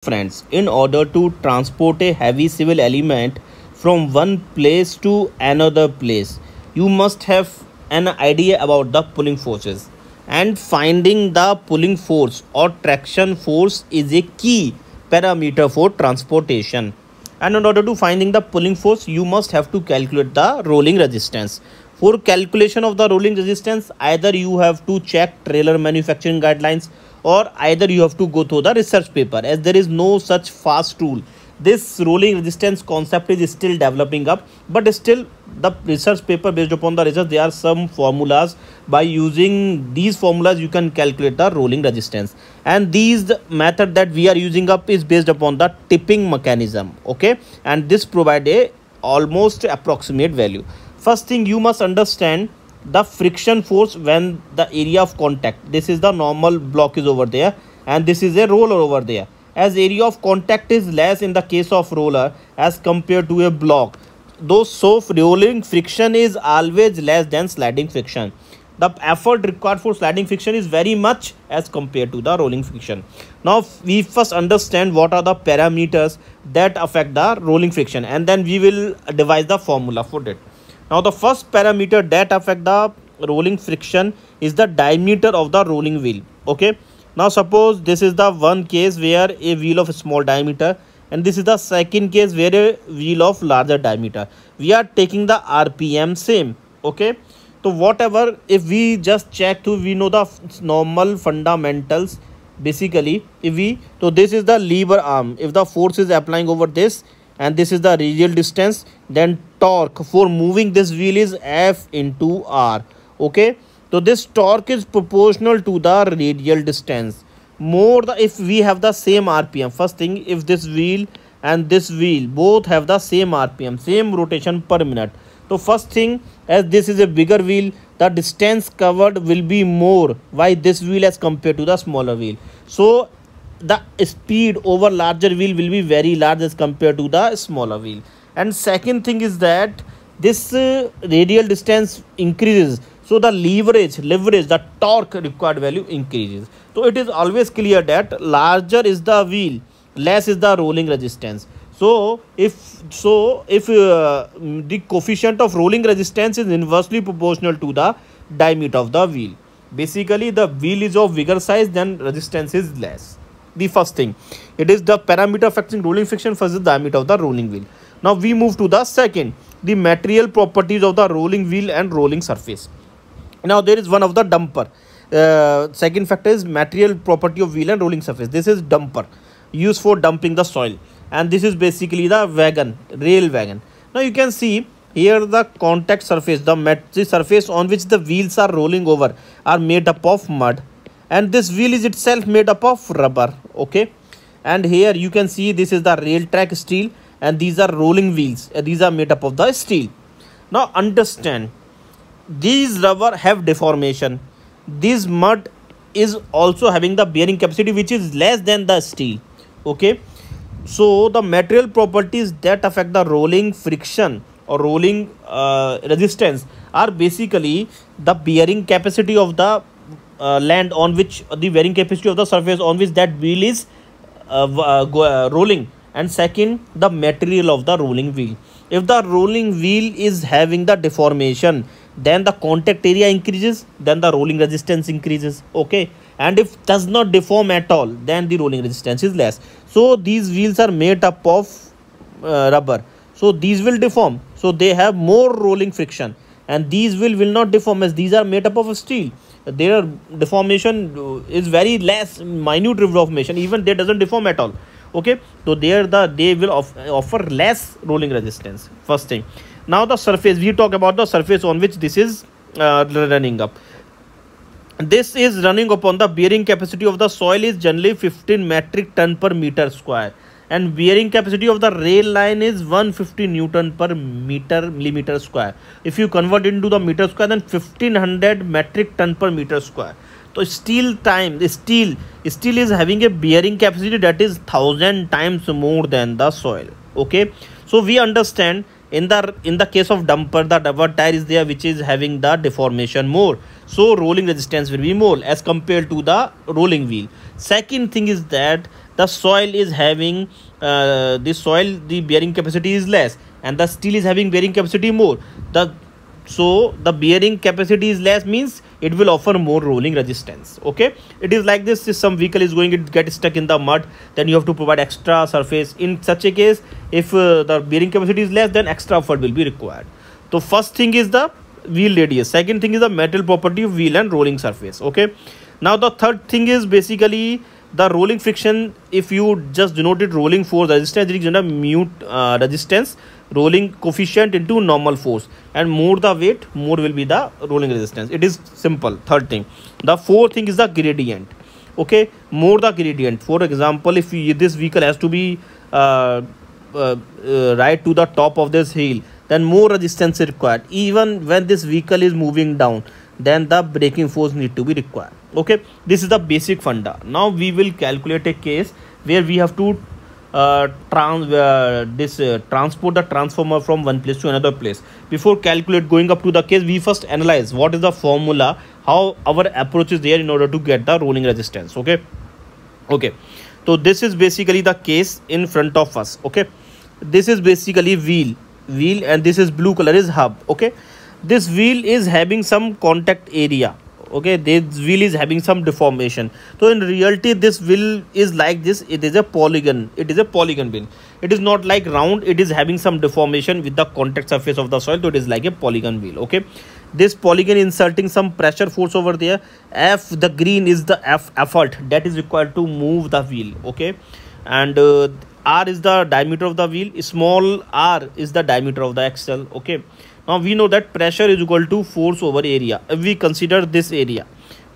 Friends, in order to transport a heavy civil element from one place to another place, you must have an idea about the pulling forces. And finding the pulling force or traction force is a key parameter for transportation. And in order to finding the pulling force, you must have to calculate the rolling resistance. For calculation of the rolling resistance, either you have to check trailer manufacturing guidelines or either you have to go through the research paper, as there is no such fast rule. This rolling resistance concept is still developing up, but still the research paper, based upon the research, there are some formulas. By using these formulas you can calculate the rolling resistance, and these method that we are using up is based upon the tipping mechanism. Okay, and this provide a almost approximate value. First thing, you must understand the friction force when the area of contact, this is the normal block is over there and this is a roller over there. As area of contact is less in the case of roller as compared to a block, though, so rolling friction is always less than sliding friction. The effort required for sliding friction is very much as compared to the rolling friction. Now we first understand what are the parameters that affect the rolling friction, and then we will devise the formula for that. Now the first parameter that affect the rolling friction is the diameter of the rolling wheel. Okay, now suppose this is the one case where a wheel of small diameter, and this is the second case where a wheel of larger diameter. We are taking the RPM same. Okay, so whatever, if we just check to, we know the normal fundamentals. Basically, if we, so this is the lever arm, if the force is applying over this, and this is the radial distance, then torque for moving this wheel is F into R. Okay, so this torque is proportional to the radial distance. More the, if we have the same RPM, first thing, if this wheel and this wheel both have the same RPM, same rotation per minute, so first thing, as this is a bigger wheel, the distance covered will be more by this wheel as compared to the smaller wheel. So the speed over larger wheel will be very large as compared to the smaller wheel. And second thing is that this radial distance increases, so the leverage, the torque required value increases. So it is always clear that larger is the wheel, less is the rolling resistance. So if the coefficient of rolling resistance is inversely proportional to the diameter of the wheel. Basically, the wheel is of bigger size, then resistance is less. The first thing, it is the parameter affecting rolling friction versus diameter of the rolling wheel. Now we move to the second, the material properties of the rolling wheel and rolling surface. Now there is one of the dumper. Second factor is material property of wheel and rolling surface. This is dumper, used for dumping the soil, and this is basically the wagon, rail wagon. Now you can see here the contact surface, the surface on which the wheels are rolling over are made up of mud, and this wheel is itself made up of rubber. Okay, and here you can see this is the rail track steel, and these are rolling wheels, these are made up of the steel. Now understand, these rubber have deformation, this mud is also having the bearing capacity which is less than the steel. Okay, so the material properties that affect the rolling friction or rolling resistance are basically the bearing capacity of the land on which, the bearing capacity of the surface on which that wheel is rolling, and second, the material of the rolling wheel. If the rolling wheel is having the deformation, then the contact area increases, then the rolling resistance increases. Okay, and if does not deform at all, then the rolling resistance is less. So these wheels are made up of rubber, so these will deform, so they have more rolling friction, and these will not deform as these are made up of steel. Their deformation is very less, minute deformation, even they doesn't deform at all. Okay, so they will offer less rolling resistance. First thing. Now the surface, we talk about the surface on which this is running up. This is running upon the bearing capacity of the soil is generally 15 metric ton per meter square, and bearing capacity of the rail line is 150 Newton per millimeter square. If you convert into the meter square, then 1500 metric ton per meter square. So steel is having a bearing capacity that is 1000 times more than the soil. Okay, so we understand in the case of dumper, the rubber tire is there which is having the deformation more, so rolling resistance will be more as compared to the rolling wheel. Second thing is that the soil is having the bearing capacity is less, and the steel is having bearing capacity more. The so the bearing capacity is less means it will offer more rolling resistance. Okay, it is like this. If some vehicle is going, it get stuck in the mud, then you have to provide extra surface. In such a case, if the bearing capacity is less, then extra effort will be required. So first thing is the wheel radius, second thing is the metal property of wheel and rolling surface. Okay, now the third thing is basically the rolling friction. If you just denoted rolling force resistance, it is a mu resistance rolling coefficient into normal force, and more the weight, more will be the rolling resistance. It is simple. Third thing. The fourth thing is the gradient. Okay, more the gradient. For example, if this vehicle has to be right to the top of this hill, then more resistance is required. Even when this vehicle is moving down, then the braking force need to be required. Okay, this is the basic funda. Now we will calculate a case where we have to transport the transformer from one place to another place. Before going up to the case, we first analyze what is the formula, how our approach is there in order to get the rolling resistance. Okay, so this is basically the case in front of us. Okay, this is basically wheel, and this is blue color is hub. Okay, this wheel is having some contact area. Okay, this wheel is having some deformation. So in reality, this wheel is like this. It is a polygon. It is a polygon wheel. It is not like round. It is having some deformation with the contact surface of the soil. So it is like a polygon wheel. Okay, this polygon inserting some pressure force over there. F, the green is the effort that is required to move the wheel. Okay, and R is the diameter of the wheel. Small r is the diameter of the axle. Okay, now we know that pressure is equal to force over area. If we consider this area,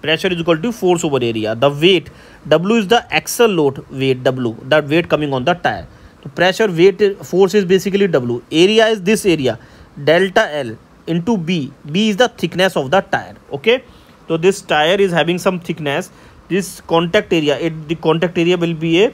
pressure is equal to force over area. The weight W is the axle load weight W, that weight coming on the tire. So pressure, weight, force is basically W. Area is this area, delta L into B. B is the thickness of the tire. Okay, so this tire is having some thickness. This contact area, the contact area will be a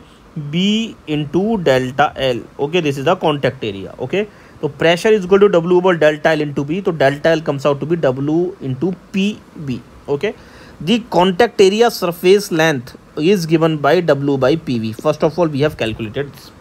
B into delta L. Okay, this is the contact area. Okay, so pressure is equal to W over delta L into B. So delta L comes out to be W into PB. Okay, the contact area surface length is given by W by PV. First of all, we have calculated this.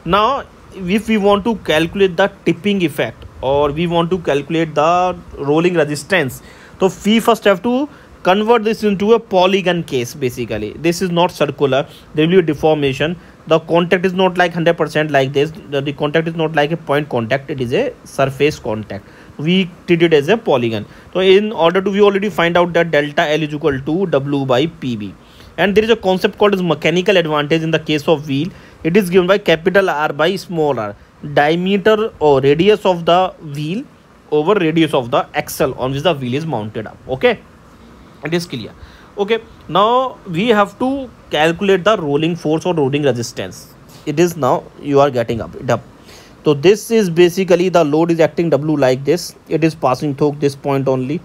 Now, if we want to calculate the tipping effect, or we want to calculate the rolling resistance, so we first have to convert this into a polygon case. Basically, this is not circular. There will be a deformation. The contact is not like 100% like this. The contact is not like a point contact. It is a surface contact. We treat it as a polygon. So in order to, we already find out that delta L is equal to W by PB. And there is a concept called as mechanical advantage in the case of wheel. It is given by capital R by small r. Diameter or radius of the wheel over radius of the axle on which the wheel is mounted up. Okay, it is clear. Okay, now we have to calculate the rolling force or rolling resistance. It is now you are getting it up. So this is basically the load is acting W like this. It is passing through this point only,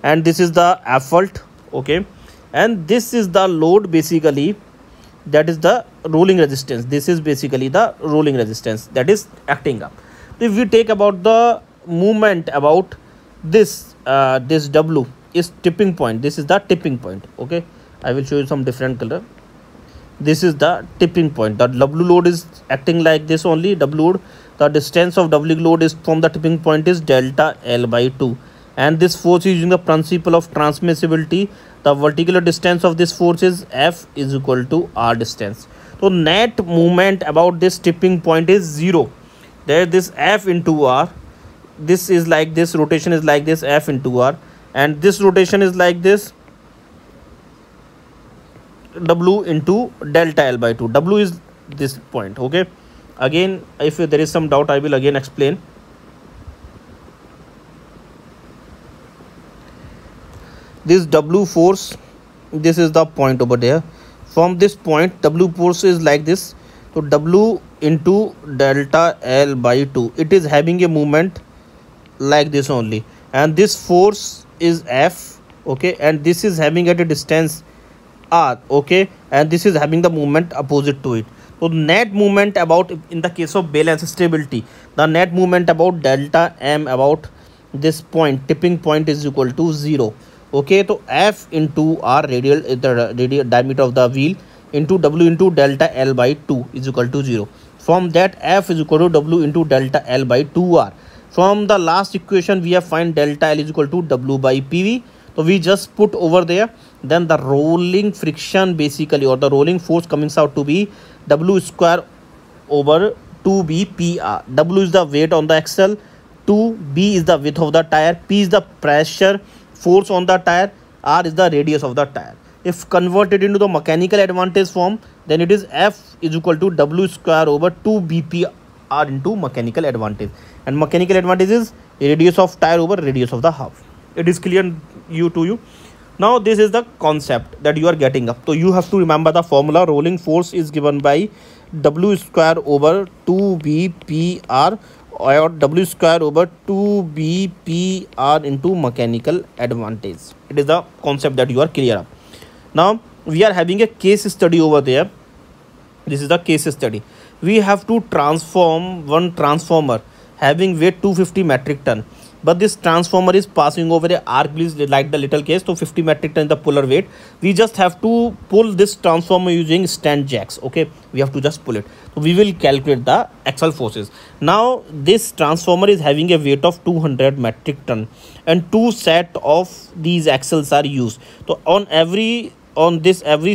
and this is the effort. Okay, and this is the load basically, that is the rolling resistance. This is basically the rolling resistance that is acting up. If we take about the movement about this this W is tipping point. This is the tipping point. Okay, I will show you some different color. This is the tipping point. The W load is acting like this only. W load, the distance of W load is from the tipping point is delta L by 2, and this force is using the principle of transmissibility. The vertical distance of this force is F is equal to R distance. So net movement about this tipping point is 0. There this F into R. This is like this, rotation is like this, F into R, and this rotation is like this, W into delta L by 2. W is this point. Okay, again if there is some doubt, I will again explain. This W force, this is the point over there. From this point, W force is like this. So W into delta L by 2. It is having a movement like this only, and this force is F. Okay, and this is having at a distance R. Okay, and this is having the movement opposite to it. So net movement about, in the case of balance stability, the net movement about delta M about this point, tipping point, is equal to 0. Okay, so F into R, radial, the radial diameter of the wheel, into W into delta L by 2 is equal to 0. From that, F is equal to W into delta L by 2R. From the last equation, we have find delta L is equal to W by PV. So we just put over there. Then the rolling friction basically, or the rolling force comes out to be W square over 2B PR. W is the weight on the axle, 2B is the width of the tire, P is the pressure force on the tire, R is the radius of the tire. If converted into the mechanical advantage form, then it is F is equal to W square over 2BPR into mechanical advantage. And mechanical advantage is radius of tire over radius of the hub. It is clear to you. Now this is the concept that you are getting up. So you have to remember the formula. Rolling force is given by W square over 2BPR or W square over 2BPR into mechanical advantage. It is the concept that you are clear up. Now we are having a case study over there. This is the case study. We have to transform one transformer having weight 250 metric ton. But this transformer is passing over a arc, please, like the little case. So 50 metric ton is the puller weight. We just have to pull this transformer using stand jacks. Okay, we have to just pull it. So we will calculate the axle forces. Now this transformer is having a weight of 200 metric ton, and two set of these axles are used. So on every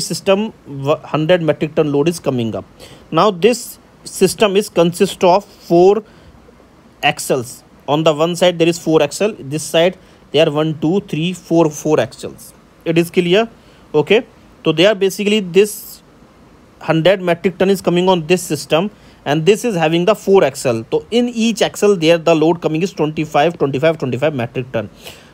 system 100 metric ton load is coming up. Now this system is consist of 4 axles. On the one side there is 4 axle, this side there are 1 2 3 4 axles. It is clear? Okay, so they are basically this 100 metric ton is coming on this system, and this is having the 4 axle. So in each axle there the load coming is 25 metric ton.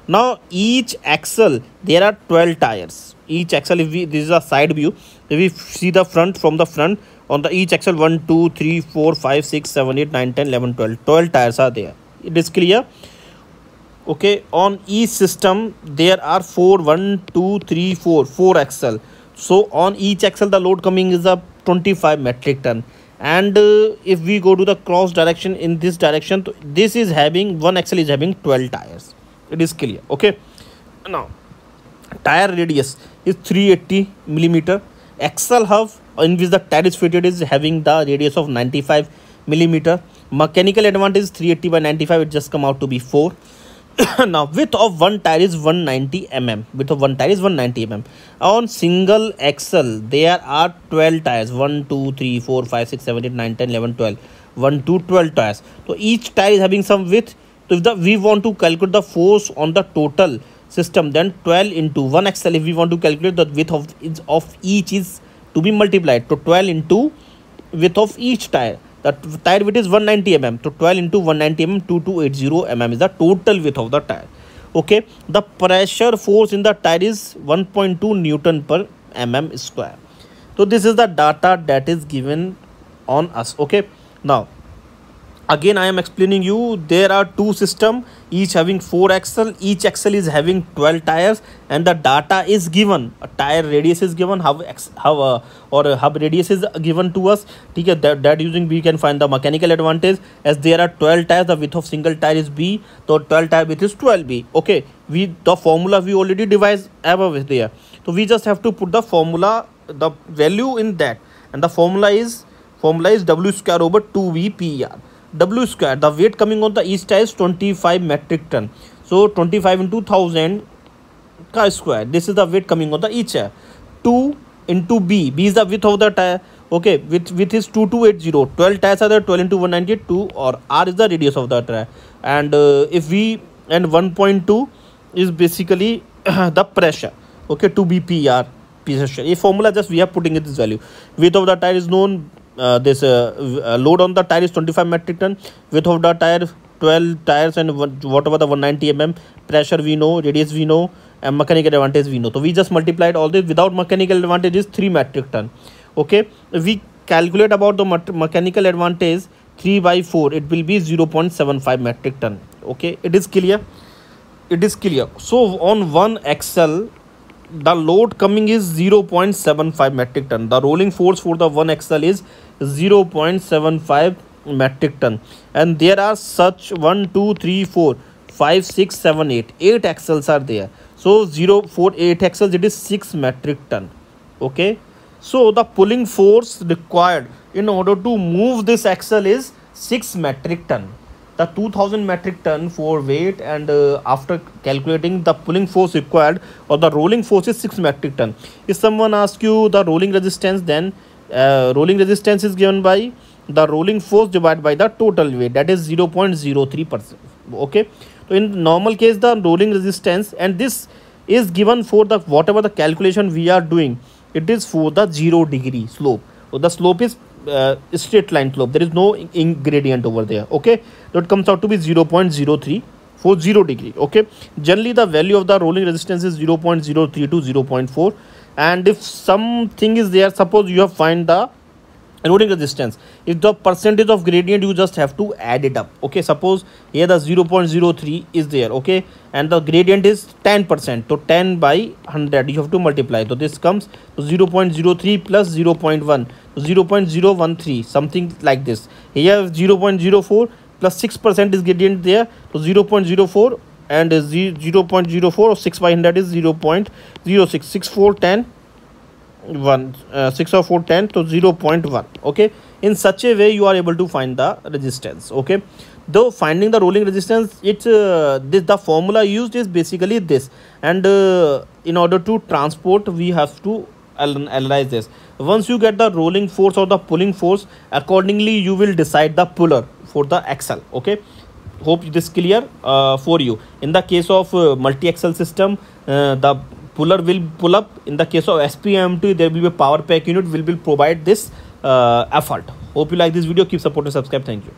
Now each axle there are 12 tires. Each axle, if we, this is a side view, if we see the front, from the front on the each axle 1 2 3 4 5 6 7 8 9 10 11 12 tires are there. It is clear? Okay, on each system there are 4 axle. So on each axle the load coming is a 25 metric ton. And if we go to the cross direction in this direction, this is having one axle is having 12 tires. It is clear? Okay, now tire radius is 380 millimeter. Axle hub in which the tire is fitted is having the radius of 95 millimeter. Mechanical advantage is 380 by 95, it just come out to be 4. Now width of one tire is 190 mm. Width of one tire is 190 mm. On single axle there are 12 tires, 1 2 3 4 5 6 7 8 9 10 11 12, 1 2 12 tires. So each tire is having some width. So if we want to calculate the force on the total system, then 12 into one axle, if we want to calculate the width of each is to be multiplied. So 12 into width of each tire. The tire width is 190 mm. So 12 into 190 mm, 2280 mm is the total width of the tire. Okay, the pressure force in the tire is 1.2 Newton per mm square. So this is the data that is given on us. Okay, now again I am explaining you, there are two systems, each having 4 axle, each axle is having 12 tires, and the data is given. A tire radius is given, hub radius is given to us. Okay, that using we can find the mechanical advantage. As there are 12 tires, the width of single tire is B, so 12 tire width is 12B. Okay, the formula we already devised above there, so we just have to put the formula, the value in that, and the formula is W square over 2VPR. W square, the weight coming on the each tire is 25 metric ton. So 25 into 1000 car square. This is the weight coming on the each tire. 2 into B. B is the width of the tire. Okay, width is 2280. 12 tires are there. 12 into 192, or R is the radius of the tire. And if we, and 1.2 is basically the pressure. Okay, 2BPR pressure. A formula just we are putting in this value. Width of the tire is known. This load on the tire is 25 metric ton, width of the tire 12 tires, and whatever the 190 mm, pressure we know, radius we know, and mechanical advantage we know. So we just multiplied all this. Without mechanical advantage is 3 metric ton. Okay, if we calculate about the mechanical advantage 3 by 4, it will be 0.75 metric ton. Okay, it is clear? It is clear. So on one axle the load coming is 0.75 metric ton. The rolling force for the one axle is 0.75 metric ton, and there are such 1 2 3 4 5 6 7 8 axles are there. So 0 4 8 axles, it is 6 metric ton. Okay, So the pulling force required in order to move this axle is 6 metric ton. The 2000 metric ton for weight, and after calculating the pulling force required or the rolling force is 6 metric ton. If someone asks you the rolling resistance, then rolling resistance is given by the rolling force divided by the total weight, that is 0.03%. Okay, so in normal case the rolling resistance, and this is given for the whatever the calculation we are doing, it is for the 0 degree slope. So the slope is straight line slope, there is no gradient over there. Okay, so it comes out to be 0.03 for 0 degree. Okay, generally the value of the rolling resistance is 0.03 to 0.4, and if something is there, suppose you have find the rolling resistance, if the percentage of gradient, you just have to add it up. Okay, suppose here the 0.03 is there, okay, and the gradient is 10%, so 10 by 100 you have to multiply, so this comes to 0.03 plus 0.1, 0.013, something like this. Here 0.04 plus 6% is gradient there, so 0.04, and 0.04 or 6 by 100 is 0.06, 6 4 10 1 6 or 4 10, so 0.1. Okay, in such a way you are able to find the resistance. Okay, though finding the rolling resistance, it's this, the formula used is basically this, and in order to transport we have to analyze this. Once you get the rolling force or the pulling force, accordingly you will decide the puller for the axle. Okay, hope this clear for you. In the case of multi-axle system, the puller will pull up. In the case of SPMT, there will be a power pack unit will provide this effort. Hope you like this video. Keep supporting, subscribe. Thank you.